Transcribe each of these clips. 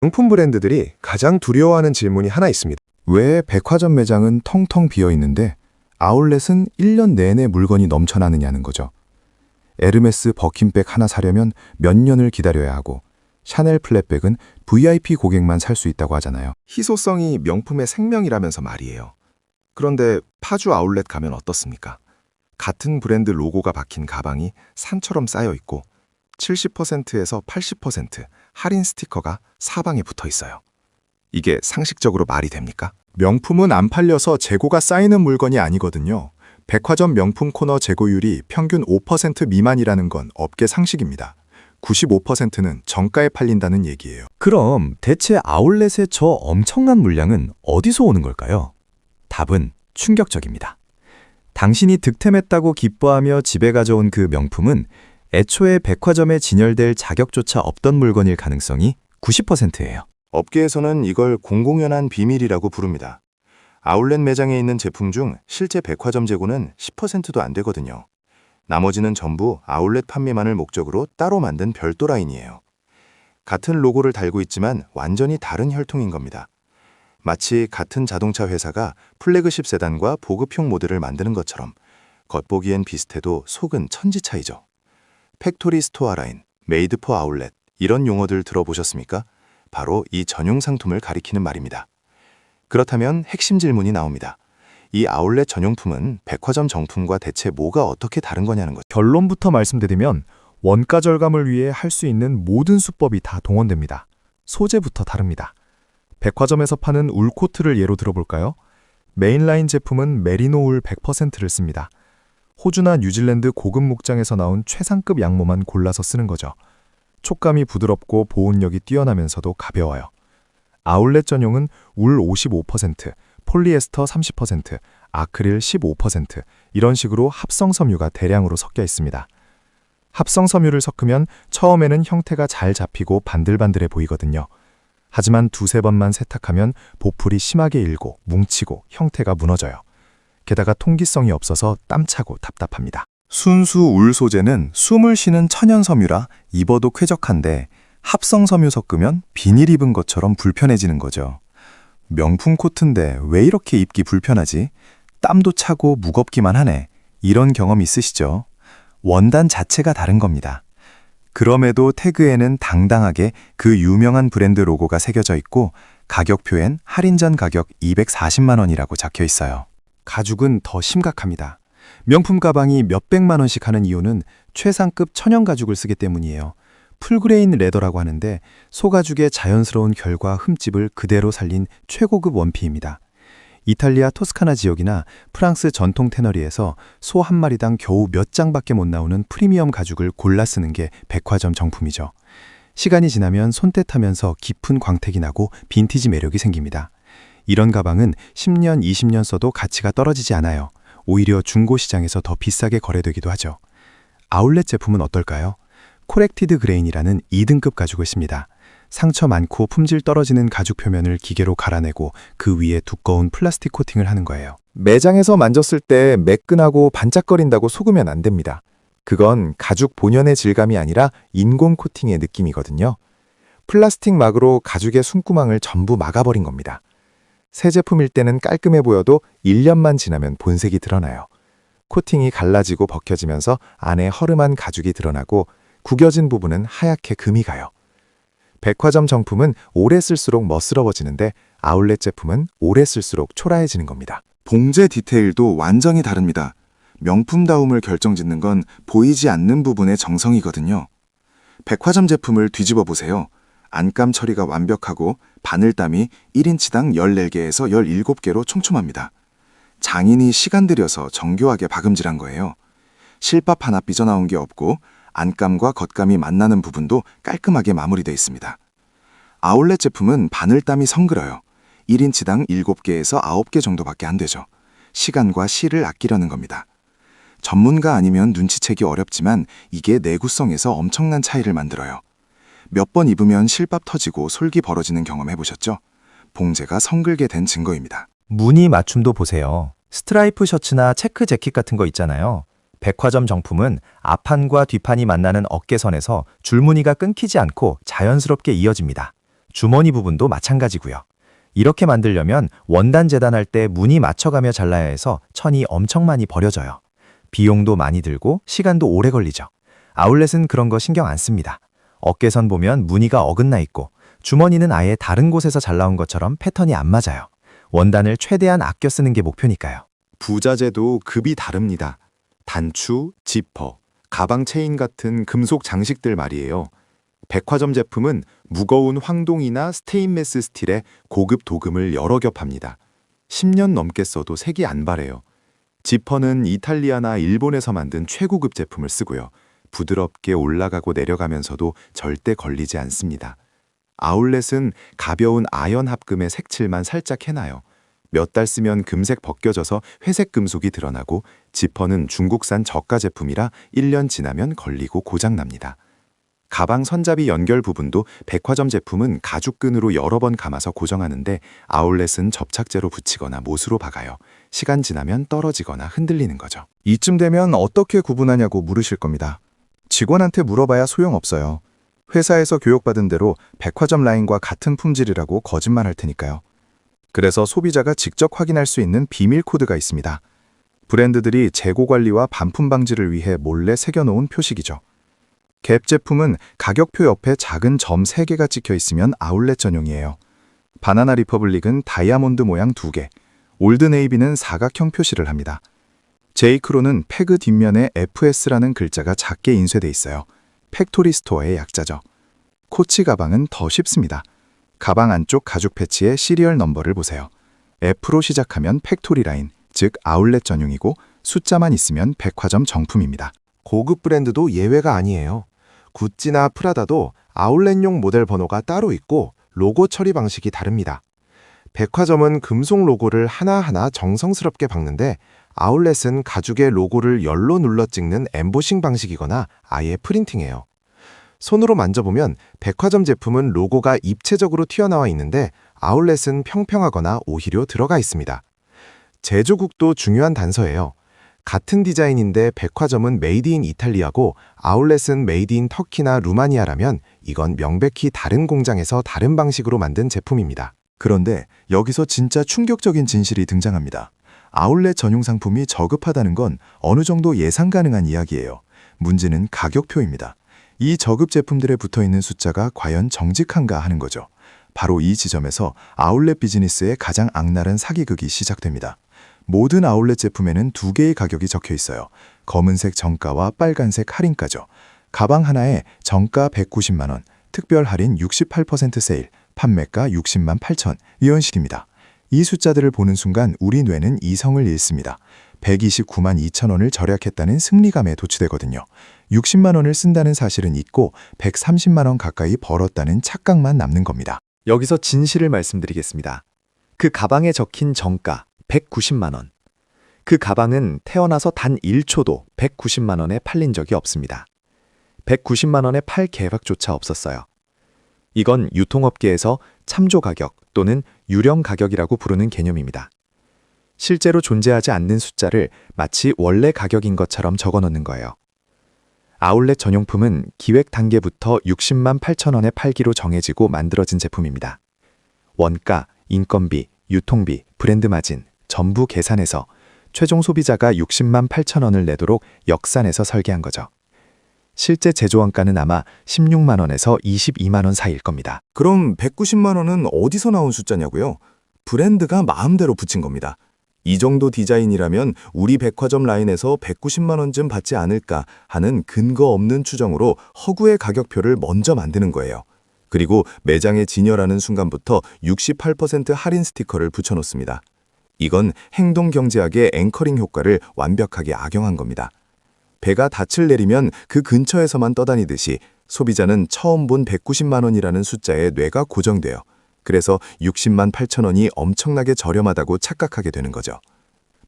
명품 브랜드들이 가장 두려워하는 질문이 하나 있습니다. 왜 백화점 매장은 텅텅 비어 있는데 아울렛은 1년 내내 물건이 넘쳐나느냐는 거죠. 에르메스 버킨백 하나 사려면 몇 년을 기다려야 하고 샤넬 플랫백은 VIP 고객만 살 수 있다고 하잖아요. 희소성이 명품의 생명이라면서 말이에요. 그런데 파주 아울렛 가면 어떻습니까? 같은 브랜드 로고가 박힌 가방이 산처럼 쌓여 있고 70%에서 80% 할인 스티커가 사방에 붙어 있어요. 이게 상식적으로 말이 됩니까? 명품은 안 팔려서 재고가 쌓이는 물건이 아니거든요. 백화점 명품 코너 재고율이 평균 5% 미만이라는 건 업계 상식입니다. 95%는 정가에 팔린다는 얘기예요. 그럼 대체 아울렛의 저 엄청난 물량은 어디서 오는 걸까요? 답은 충격적입니다. 당신이 득템했다고 기뻐하며 집에 가져온 그 명품은 애초에 백화점에 진열될 자격조차 없던 물건일 가능성이 90%예요. 업계에서는 이걸 공공연한 비밀이라고 부릅니다. 아울렛 매장에 있는 제품 중 실제 백화점 재고는 10%도 안 되거든요. 나머지는 전부 아울렛 판매만을 목적으로 따로 만든 별도 라인이에요. 같은 로고를 달고 있지만 완전히 다른 혈통인 겁니다. 마치 같은 자동차 회사가 플래그십 세단과 보급형 모델을 만드는 것처럼 겉보기엔 비슷해도 속은 천지 차이죠. 팩토리 스토어 라인, 메이드 포 아울렛 이런 용어들 들어보셨습니까? 바로 이 전용 상품을 가리키는 말입니다. 그렇다면 핵심 질문이 나옵니다. 이 아울렛 전용품은 백화점 정품과 대체 뭐가 어떻게 다른 거냐는 거죠. 결론부터 말씀드리면 원가 절감을 위해 할 수 있는 모든 수법이 다 동원됩니다. 소재부터 다릅니다. 백화점에서 파는 울 코트를 예로 들어볼까요? 메인라인 제품은 메리노 울 100%를 씁니다. 호주나 뉴질랜드 고급 목장에서 나온 최상급 양모만 골라서 쓰는 거죠. 촉감이 부드럽고 보온력이 뛰어나면서도 가벼워요. 아울렛 전용은 울 55%, 폴리에스터 30%, 아크릴 15% 이런 식으로 합성 섬유가 대량으로 섞여 있습니다. 합성 섬유를 섞으면 처음에는 형태가 잘 잡히고 반들반들해 보이거든요. 하지만 두세 번만 세탁하면 보풀이 심하게 일고 뭉치고 형태가 무너져요. 게다가 통기성이 없어서 땀차고 답답합니다. 순수 울 소재는 숨을 쉬는 천연 섬유라 입어도 쾌적한데 합성 섬유 섞으면 비닐 입은 것처럼 불편해지는 거죠. 명품 코트인데 왜 이렇게 입기 불편하지? 땀도 차고 무겁기만 하네. 이런 경험 있으시죠? 원단 자체가 다른 겁니다. 그럼에도 태그에는 당당하게 그 유명한 브랜드 로고가 새겨져 있고 가격표엔 할인 전 가격 240만 원이라고 적혀 있어요. 가죽은 더 심각합니다. 명품 가방이 몇백만 원씩 하는 이유는 최상급 천연 가죽을 쓰기 때문이에요. 풀그레인 레더라고 하는데 소가죽의 자연스러운 결과 흠집을 그대로 살린 최고급 원피입니다. 이탈리아 토스카나 지역이나 프랑스 전통 테너리에서 소 한 마리당 겨우 몇 장밖에 못 나오는 프리미엄 가죽을 골라 쓰는 게 백화점 정품이죠. 시간이 지나면 손때타면서 깊은 광택이 나고 빈티지 매력이 생깁니다. 이런 가방은 10년, 20년 써도 가치가 떨어지지 않아요. 오히려 중고시장에서 더 비싸게 거래되기도 하죠. 아울렛 제품은 어떨까요? 코렉티드 그레인이라는 2등급 가죽을 씁니다. 상처 많고 품질 떨어지는 가죽 표면을 기계로 갈아내고 그 위에 두꺼운 플라스틱 코팅을 하는 거예요. 매장에서 만졌을 때 매끈하고 반짝거린다고 속으면 안 됩니다. 그건 가죽 본연의 질감이 아니라 인공 코팅의 느낌이거든요. 플라스틱 막으로 가죽의 숨구멍을 전부 막아버린 겁니다. 새 제품일 때는 깔끔해 보여도 1년만 지나면 본색이 드러나요. 코팅이 갈라지고 벗겨지면서 안에 허름한 가죽이 드러나고 구겨진 부분은 하얗게 금이 가요. 백화점 정품은 오래 쓸수록 멋스러워지는데 아울렛 제품은 오래 쓸수록 초라해지는 겁니다. 봉제 디테일도 완전히 다릅니다. 명품다움을 결정짓는 건 보이지 않는 부분의 정성이거든요. 백화점 제품을 뒤집어 보세요. 안감 처리가 완벽하고 바늘땀이 1인치당 14개에서 17개로 촘촘합니다. 장인이 시간 들여서 정교하게 박음질한 거예요. 실밥 하나 삐져나온 게 없고 안감과 겉감이 만나는 부분도 깔끔하게 마무리되어 있습니다. 아울렛 제품은 바늘땀이 성글어요. 1인치당 7개에서 9개 정도밖에 안 되죠. 시간과 실을 아끼려는 겁니다. 전문가 아니면 눈치채기 어렵지만 이게 내구성에서 엄청난 차이를 만들어요. 몇 번 입으면 실밥 터지고 솔기 벌어지는 경험 해보셨죠? 봉제가 성글게 된 증거입니다. 무늬 맞춤도 보세요. 스트라이프 셔츠나 체크 재킷 같은 거 있잖아요. 백화점 정품은 앞판과 뒷판이 만나는 어깨선에서 줄무늬가 끊기지 않고 자연스럽게 이어집니다. 주머니 부분도 마찬가지고요. 이렇게 만들려면 원단 재단할 때 무늬 맞춰가며 잘라야 해서 천이 엄청 많이 버려져요. 비용도 많이 들고 시간도 오래 걸리죠. 아울렛은 그런 거 신경 안 씁니다. 어깨선 보면 무늬가 어긋나 있고 주머니는 아예 다른 곳에서 잘 나온 것처럼 패턴이 안 맞아요. 원단을 최대한 아껴 쓰는 게 목표니까요. 부자재도 급이 다릅니다. 단추, 지퍼, 가방 체인 같은 금속 장식들 말이에요. 백화점 제품은 무거운 황동이나 스테인레스 스틸에 고급 도금을 여러 겹 합니다. 10년 넘게 써도 색이 안 바래요. 지퍼는 이탈리아나 일본에서 만든 최고급 제품을 쓰고요. 부드럽게 올라가고 내려가면서도 절대 걸리지 않습니다. 아울렛은 가벼운 아연 합금의 색칠만 살짝 해놔요. 몇 달 쓰면 금색 벗겨져서 회색 금속이 드러나고, 지퍼는 중국산 저가 제품이라 1년 지나면 걸리고 고장납니다. 가방 선잡이 연결 부분도 백화점 제품은 가죽끈으로 여러 번 감아서 고정하는데, 아울렛은 접착제로 붙이거나 못으로 박아요. 시간 지나면 떨어지거나 흔들리는 거죠. 이쯤 되면 어떻게 구분하냐고 물으실 겁니다. 직원한테 물어봐야 소용없어요. 회사에서 교육받은 대로 백화점 라인과 같은 품질이라고 거짓말할 테니까요. 그래서 소비자가 직접 확인할 수 있는 비밀 코드가 있습니다. 브랜드들이 재고 관리와 반품 방지를 위해 몰래 새겨놓은 표식이죠. 갭 제품은 가격표 옆에 작은 점 3개가 찍혀 있으면 아울렛 전용이에요. 바나나 리퍼블릭은 다이아몬드 모양 2개, 올드네이비는 사각형 표시를 합니다. 제이크로는 패그 뒷면에 FS라는 글자가 작게 인쇄돼 있어요. 팩토리 스토어의 약자죠. 코치 가방은 더 쉽습니다. 가방 안쪽 가죽 패치에 시리얼 넘버를 보세요. F로 시작하면 팩토리 라인, 즉 아울렛 전용이고, 숫자만 있으면 백화점 정품입니다. 고급 브랜드도 예외가 아니에요. 구찌나 프라다도 아울렛용 모델 번호가 따로 있고 로고 처리 방식이 다릅니다. 백화점은 금속 로고를 하나하나 정성스럽게 박는데, 아울렛은 가죽의 로고를 열로 눌러 찍는 엠보싱 방식이거나 아예 프린팅해요. 손으로 만져보면 백화점 제품은 로고가 입체적으로 튀어나와 있는데, 아울렛은 평평하거나 오히려 들어가 있습니다. 제조국도 중요한 단서예요. 같은 디자인인데 백화점은 메이드 인 이탈리아고 아울렛은 메이드 인 터키나 루마니아라면 이건 명백히 다른 공장에서 다른 방식으로 만든 제품입니다. 그런데 여기서 진짜 충격적인 진실이 등장합니다. 아울렛 전용 상품이 저급하다는 건 어느 정도 예상 가능한 이야기예요. 문제는 가격표입니다. 이 저급 제품들에 붙어있는 숫자가 과연 정직한가 하는 거죠. 바로 이 지점에서 아울렛 비즈니스의 가장 악랄한 사기극이 시작됩니다. 모든 아울렛 제품에는 2개의 가격이 적혀 있어요. 검은색 정가와 빨간색 할인가죠. 가방 하나에 정가 190만 원, 특별 할인 68% 세일, 판매가 60만 8천, 이런 식입니다. 이 숫자들을 보는 순간 우리 뇌는 이성을 잃습니다. 129만 2천 원을 절약했다는 승리감에 도취되거든요. 60만 원을 쓴다는 사실은 잊고 130만 원 가까이 벌었다는 착각만 남는 겁니다. 여기서 진실을 말씀드리겠습니다. 그 가방에 적힌 정가 190만 원. 그 가방은 태어나서 단 1초도 190만 원에 팔린 적이 없습니다. 190만 원에 팔 계획조차 없었어요. 이건 유통업계에서 참조 가격 또는 유령 가격이라고 부르는 개념입니다. 실제로 존재하지 않는 숫자를 마치 원래 가격인 것처럼 적어놓는 거예요. 아울렛 전용품은 기획 단계부터 60만 8천 원에 팔기로 정해지고 만들어진 제품입니다. 원가, 인건비, 유통비, 브랜드 마진 전부 계산해서 최종 소비자가 60만 8천 원을 내도록 역산해서 설계한 거죠. 실제 제조원가는 아마 16만 원에서 22만 원 사이일 겁니다. 그럼 190만 원은 어디서 나온 숫자냐고요? 브랜드가 마음대로 붙인 겁니다. 이 정도 디자인이라면 우리 백화점 라인에서 190만 원쯤 받지 않을까 하는 근거 없는 추정으로 허구의 가격표를 먼저 만드는 거예요. 그리고 매장에 진열하는 순간부터 68% 할인 스티커를 붙여놓습니다. 이건 행동경제학의 앵커링 효과를 완벽하게 악용한 겁니다. 배가 닻을 내리면 그 근처에서만 떠다니듯이 소비자는 처음 본 190만 원이라는 숫자에 뇌가 고정돼요. 그래서 60만 8천 원이 엄청나게 저렴하다고 착각하게 되는 거죠.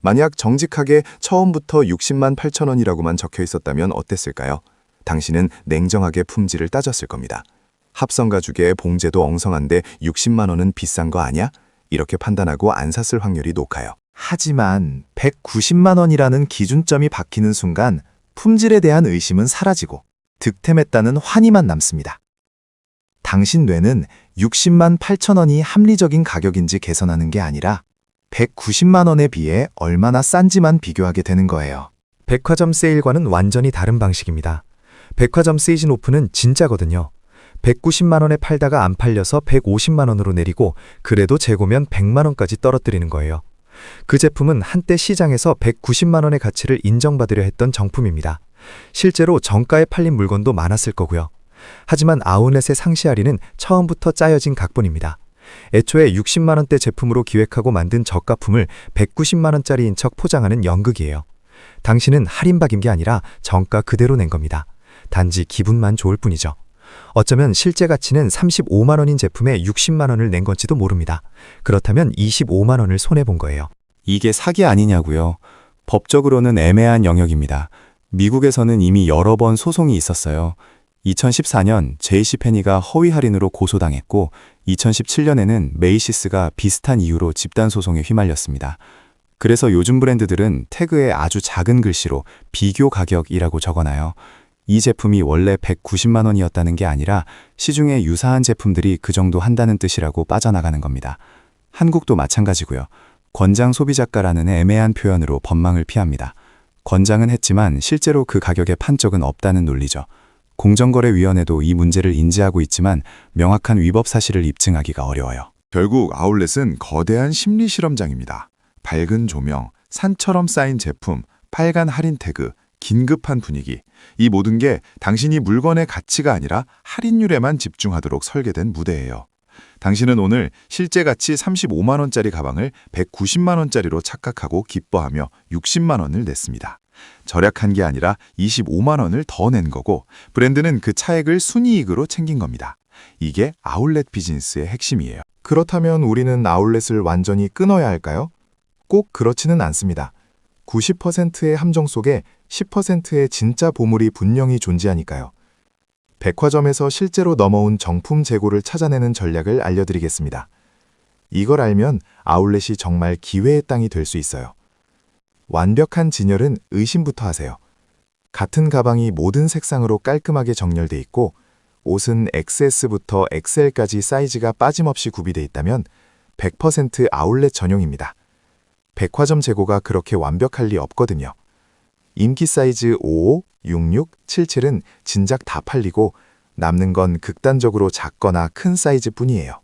만약 정직하게 처음부터 60만 8천 원이라고만 적혀 있었다면 어땠을까요? 당신은 냉정하게 품질을 따졌을 겁니다. 합성 가죽에 봉제도 엉성한데 60만 원은 비싼 거 아니야? 이렇게 판단하고 안 샀을 확률이 높아요. 하지만 190만 원이라는 기준점이 박히는 순간 품질에 대한 의심은 사라지고 득템했다는 환희만 남습니다. 당신 뇌는 60만 8천 원이 합리적인 가격인지 계산하는 게 아니라 190만 원에 비해 얼마나 싼지만 비교하게 되는 거예요. 백화점 세일과는 완전히 다른 방식입니다. 백화점 시즌 오프는 진짜거든요. 190만 원에 팔다가 안 팔려서 150만 원으로 내리고 그래도 재고면 100만 원까지 떨어뜨리는 거예요. 그 제품은 한때 시장에서 190만 원의 가치를 인정받으려 했던 정품입니다. 실제로 정가에 팔린 물건도 많았을 거고요. 하지만 아울렛의 상시 할인은 처음부터 짜여진 각본입니다. 애초에 60만 원대 제품으로 기획하고 만든 저가품을 190만 원짜리인 척 포장하는 연극이에요. 당신은 할인박인 게 아니라 정가 그대로 낸 겁니다. 단지 기분만 좋을 뿐이죠. 어쩌면 실제 가치는 35만 원인 제품에 60만 원을 낸 건지도 모릅니다. 그렇다면 25만 원을 손해본 거예요. 이게 사기 아니냐고요? 법적으로는 애매한 영역입니다. 미국에서는 이미 여러 번 소송이 있었어요. 2014년 JC페니가 허위 할인으로 고소당했고 2017년에는 메이시스가 비슷한 이유로 집단 소송에 휘말렸습니다. 그래서 요즘 브랜드들은 태그에 아주 작은 글씨로 비교 가격이라고 적어놔요. 이 제품이 원래 190만 원이었다는 게 아니라 시중에 유사한 제품들이 그 정도 한다는 뜻이라고 빠져나가는 겁니다. 한국도 마찬가지고요. 권장 소비자가라는 애매한 표현으로 법망을 피합니다. 권장은 했지만 실제로 그 가격에 판 적은 없다는 논리죠. 공정거래위원회도 이 문제를 인지하고 있지만 명확한 위법 사실을 입증하기가 어려워요. 결국 아울렛은 거대한 심리 실험장입니다. 밝은 조명, 산처럼 쌓인 제품, 빨간 할인 태그, 긴급한 분위기. 이 모든 게 당신이 물건의 가치가 아니라 할인율에만 집중하도록 설계된 무대예요. 당신은 오늘 실제 가치 35만 원짜리 가방을 190만 원짜리로 착각하고 기뻐하며 60만 원을 냈습니다. 절약한 게 아니라 25만 원을 더 낸 거고 브랜드는 그 차액을 순이익으로 챙긴 겁니다. 이게 아울렛 비즈니스의 핵심이에요. 그렇다면 우리는 아울렛을 완전히 끊어야 할까요? 꼭 그렇지는 않습니다. 90%의 함정 속에 10%의 진짜 보물이 분명히 존재하니까요. 백화점에서 실제로 넘어온 정품 재고를 찾아내는 전략을 알려드리겠습니다. 이걸 알면 아울렛이 정말 기회의 땅이 될 수 있어요. 완벽한 진열은 의심부터 하세요. 같은 가방이 모든 색상으로 깔끔하게 정렬돼 있고 옷은 XS부터 XL까지 사이즈가 빠짐없이 구비돼 있다면 100% 아울렛 전용입니다. 백화점 재고가 그렇게 완벽할 리 없거든요. 인기 사이즈 55, 66, 77은 진작 다 팔리고 남는 건 극단적으로 작거나 큰 사이즈뿐이에요.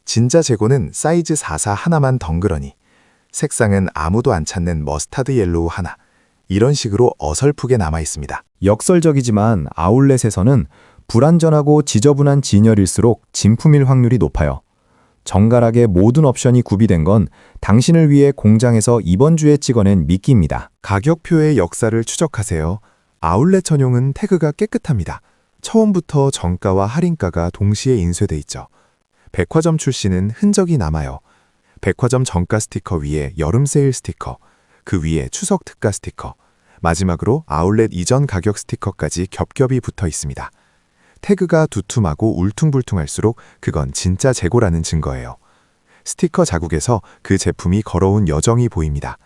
진짜 재고는 사이즈 44 하나만 덩그러니 색상은 아무도 안 찾는 머스타드 옐로우 하나, 이런 식으로 어설프게 남아 있습니다. 역설적이지만 아울렛에서는 불완전하고 지저분한 진열일수록 진품일 확률이 높아요. 정갈하게 모든 옵션이 구비된 건 당신을 위해 공장에서 이번 주에 찍어낸 미끼입니다. 가격표의 역사를 추적하세요. 아울렛 전용은 태그가 깨끗합니다. 처음부터 정가와 할인가가 동시에 인쇄돼 있죠. 백화점 출시는 흔적이 남아요. 백화점 정가 스티커 위에 여름 세일 스티커, 그 위에 추석 특가 스티커, 마지막으로 아울렛 이전 가격 스티커까지 겹겹이 붙어 있습니다. 태그가 두툼하고 울퉁불퉁할수록 그건 진짜 재고라는 증거예요. 스티커 자국에서 그 제품이 걸어온 여정이 보입니다.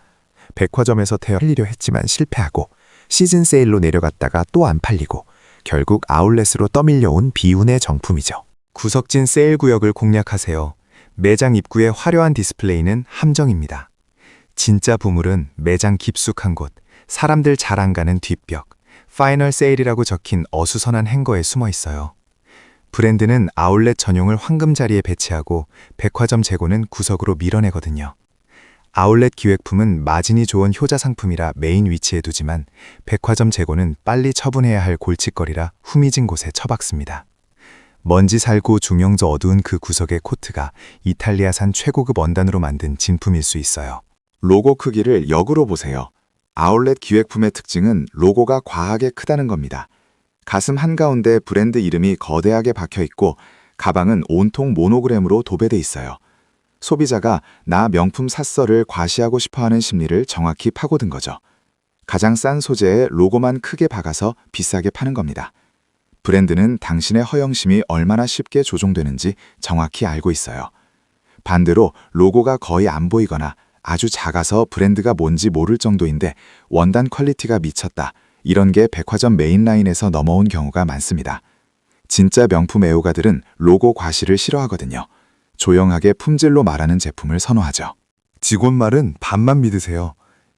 백화점에서 팔리려 했지만 실패하고 시즌 세일로 내려갔다가 또 안 팔리고 결국 아울렛으로 떠밀려온 비운의 정품이죠. 구석진 세일 구역을 공략하세요. 매장 입구의 화려한 디스플레이는 함정입니다. 진짜 보물은 매장 깊숙한 곳, 사람들 잘 안 가는 뒷벽, 파이널 세일이라고 적힌 어수선한 행거에 숨어 있어요. 브랜드는 아울렛 전용을 황금 자리에 배치하고 백화점 재고는 구석으로 밀어내거든요. 아울렛 기획품은 마진이 좋은 효자 상품이라 메인 위치에 두지만 백화점 재고는 빨리 처분해야 할 골칫거리라 후미진 곳에 처박습니다. 먼지 살고 중형조 어두운 그 구석의 코트가 이탈리아산 최고급 원단으로 만든 진품일 수 있어요. 로고 크기를 역으로 보세요. 아울렛 기획품의 특징은 로고가 과하게 크다는 겁니다. 가슴 한가운데 브랜드 이름이 거대하게 박혀 있고 가방은 온통 모노그램으로 도배돼 있어요. 소비자가 나 명품 샀어를 과시하고 싶어하는 심리를 정확히 파고든 거죠. 가장 싼 소재에 로고만 크게 박아서 비싸게 파는 겁니다. 브랜드는 당신의 허영심이 얼마나 쉽게 조종되는지 정확히 알고 있어요. 반대로 로고가 거의 안 보이거나 아주 작아서 브랜드가 뭔지 모를 정도인데 원단 퀄리티가 미쳤다. 이런 게 백화점 메인라인에서 넘어온 경우가 많습니다. 진짜 명품 애호가들은 로고 과시를 싫어하거든요. 조용하게 품질로 말하는 제품을 선호하죠. 직원 말은 반만 믿으세요.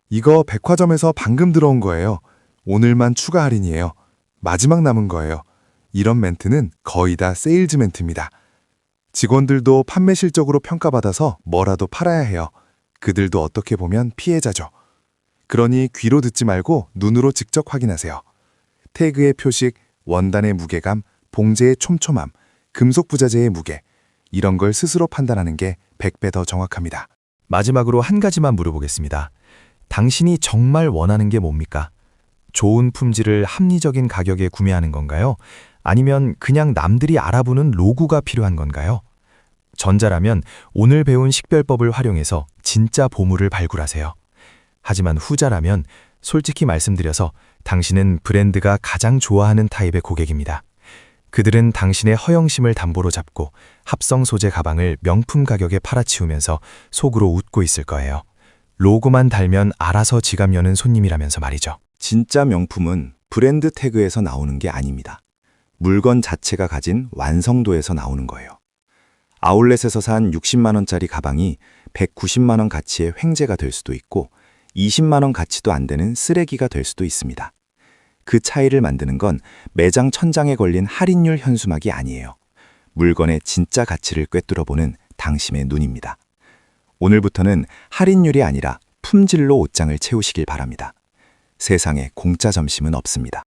이거 백화점에서 방금 들어온 거예요. 오늘만 추가 할인이에요. 마지막 남은 거예요. 이런 멘트는 거의 다 세일즈 멘트입니다. 직원들도 판매 실적으로 평가받아서 뭐라도 팔아야 해요. 그들도 어떻게 보면 피해자죠. 그러니 귀로 듣지 말고 눈으로 직접 확인하세요. 태그의 표식, 원단의 무게감, 봉제의 촘촘함, 금속 부자재의 무게, 이런 걸 스스로 판단하는 게 100배 더 정확합니다. 마지막으로 한 가지만 물어보겠습니다. 당신이 정말 원하는 게 뭡니까? 좋은 품질을 합리적인 가격에 구매하는 건가요? 아니면 그냥 남들이 알아보는 로고가 필요한 건가요? 전자라면 오늘 배운 식별법을 활용해서 진짜 보물을 발굴하세요. 하지만 후자라면 솔직히 말씀드려서 당신은 브랜드가 가장 좋아하는 타입의 고객입니다. 그들은 당신의 허영심을 담보로 잡고 합성 소재 가방을 명품 가격에 팔아치우면서 속으로 웃고 있을 거예요. 로고만 달면 알아서 지갑 여는 손님이라면서 말이죠. 진짜 명품은 브랜드 태그에서 나오는 게 아닙니다. 물건 자체가 가진 완성도에서 나오는 거예요. 아울렛에서 산 60만 원짜리 가방이 190만 원 가치의 횡재가 될 수도 있고 20만 원 가치도 안 되는 쓰레기가 될 수도 있습니다. 그 차이를 만드는 건 매장 천장에 걸린 할인율 현수막이 아니에요. 물건의 진짜 가치를 꿰뚫어보는 당신의 눈입니다. 오늘부터는 할인율이 아니라 품질로 옷장을 채우시길 바랍니다. 세상에 공짜 점심은 없습니다.